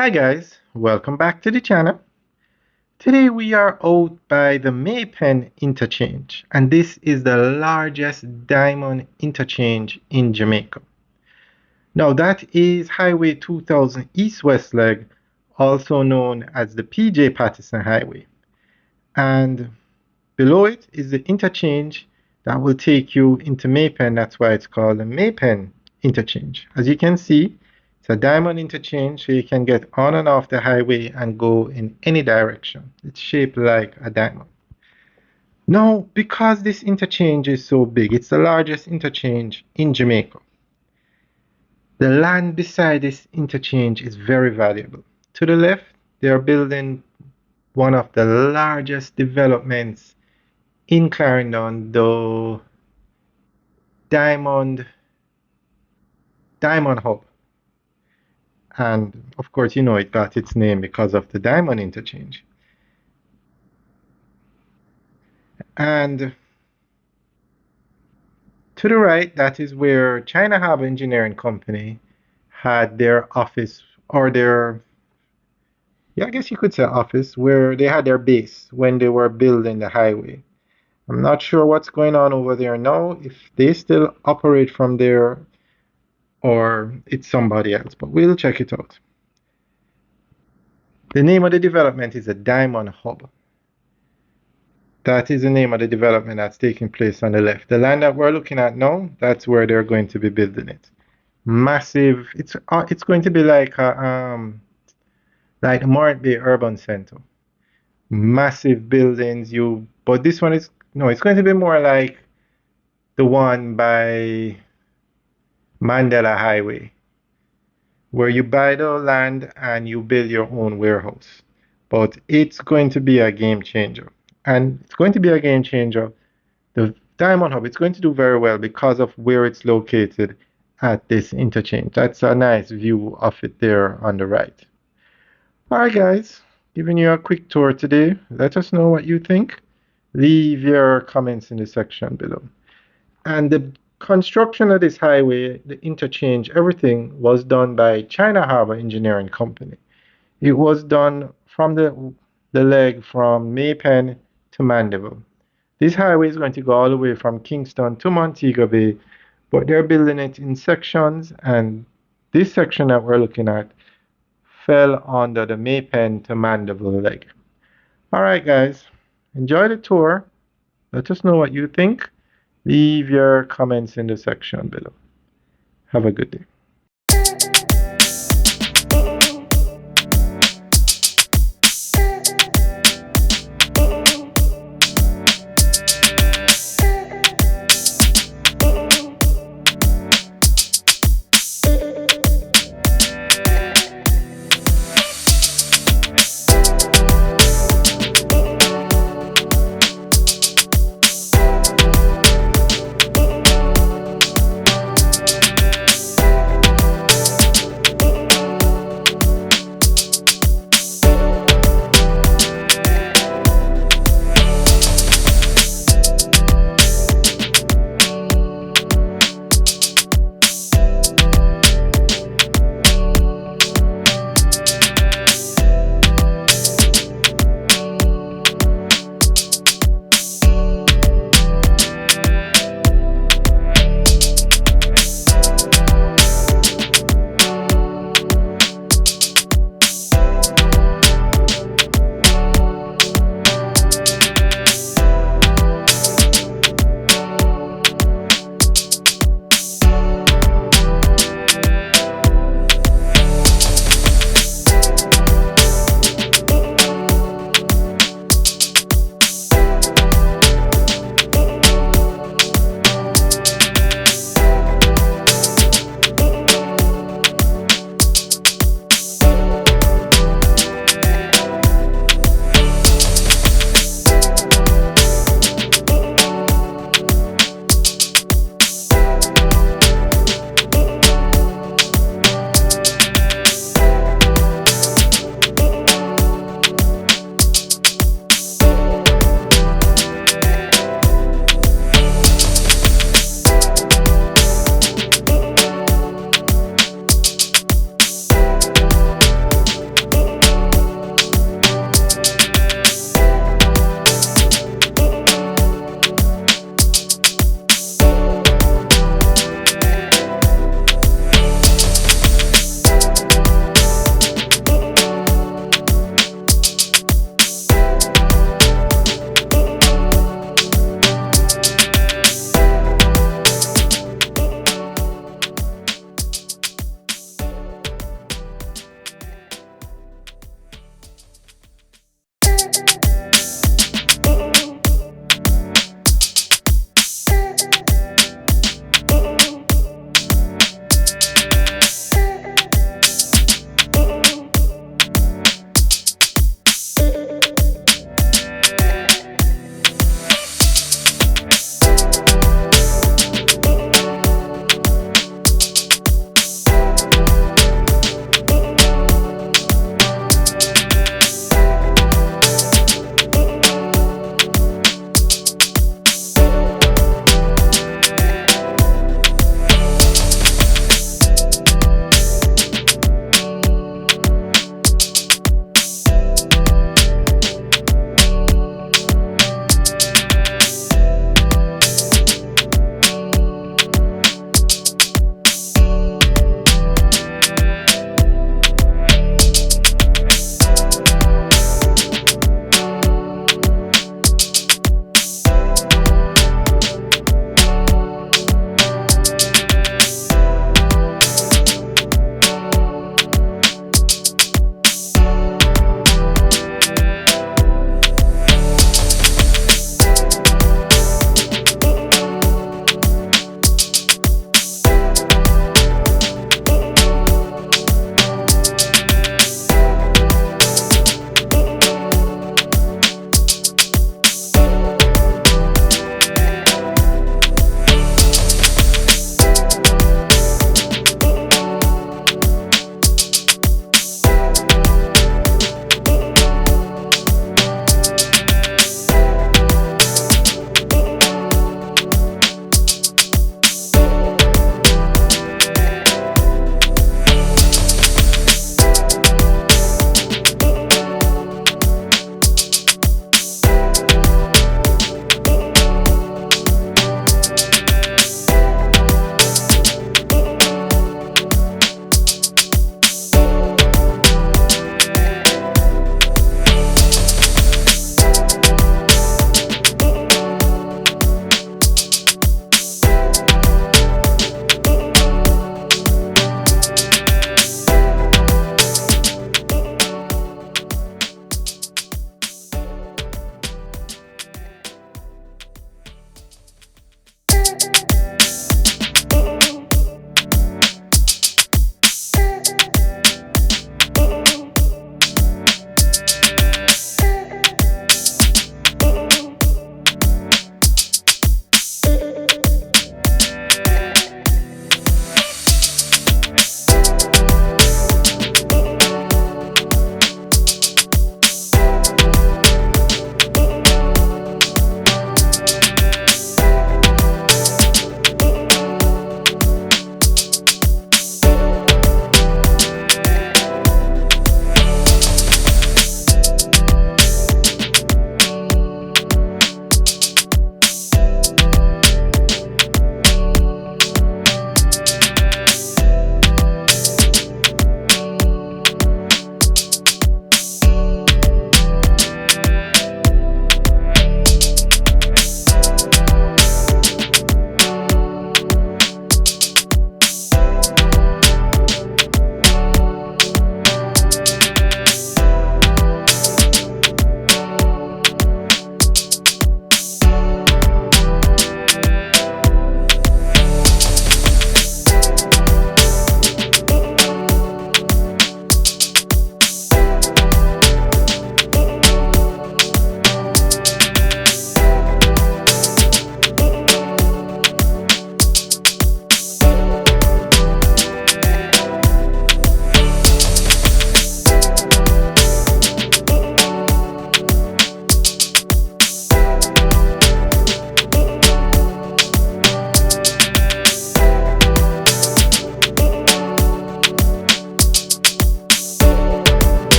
Hi guys, welcome back to the channel. Today we are out by the Maypen Interchange, and this is the largest diamond interchange in Jamaica. Now that is Highway 2000 East-West leg, also known as the PJ Patterson Highway. And below it is the interchange that will take you into Maypen. That's why it's called the Maypen Interchange. As you can see, it's a diamond interchange, so you can get on and off the highway and go in any direction. It's shaped like a diamond. Now, because this interchange is so big, it's the largest interchange in Jamaica. The land beside this interchange is very valuable. To the left, they are building one of the largest developments in Clarendon, the Diamond Hub. And of course, it got its name because of the diamond interchange. And to the right, that is where China Harbour Engineering Company had their office, or their, yeah, I guess you could say office, where they had their base when they were building the highway. I'm not sure what's going on over there now, if they still operate from there or it's somebody else, but we'll check it out. The name of the development is a Diamond Hub. That is the name of the development that's taking place on the left. The land that we're looking at now, that's where they're going to be building it. Massive. It's going to be like like the Morant Bay Urban Center. Massive buildings. But this one is no. It's going to be more like the one by Mandela Highway, where you buy the land and you build your own warehouse. But it's going to be a game changer. And it's going to be a game changer. The Diamond Hub, it's going to do very well because of where it's located at this interchange. That's a nice view of it there on the right. All right, guys, giving you a quick tour today. Let us know what you think. Leave your comments in the section below. And the construction of this highway, the interchange, everything was done by China Harbour Engineering Company. It was done from the leg from Maypen to Mandeville. This highway is going to go all the way from Kingston to Montego Bay, but they're building it in sections, and this section that we're looking at fell under the Maypen to Mandeville leg. All right, guys, enjoy the tour. Let us know what you think. Leave your comments in the section below. Have a good day.